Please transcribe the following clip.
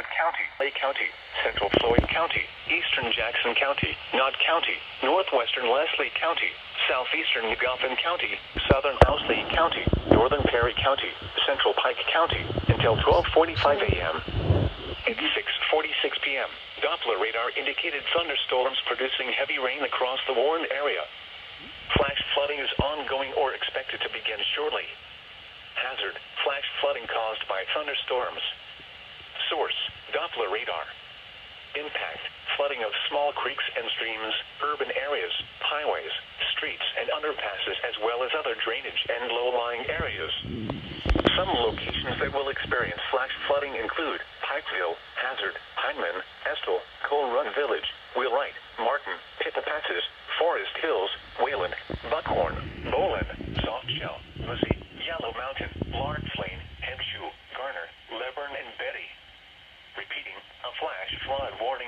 Moffat County, Lake County, Central Floyd County, Eastern Jackson County, Knott County, Northwestern Leslie County, Southeastern Goffin County, Southern Owsley County, Northern Perry County, Central Pike County, until 12:45 a.m. At 6:46 p.m., Doppler radar indicated thunderstorms producing heavy rain across the Warren area. Flash flooding is ongoing or expected to begin shortly. Hazard, flash flooding caused by thunderstorms. Source, Doppler radar. Impact, flooding of small creeks and streams, urban areas, highways, streets and underpasses, as well as other drainage and low-lying areas. Some locations that will experience flash flooding include Pikeville, Hazard, Hindman, Estill, Coal Run Village, Wheelwright, Martin, Pittapatches, Forest Hills, Wayland, Buckhorn, Boland, Softshell, Lizzie, Yellow Mountain, Large Plain, Hempshew, Garner, Leburn, and Betty. Repeating, a flash flood warning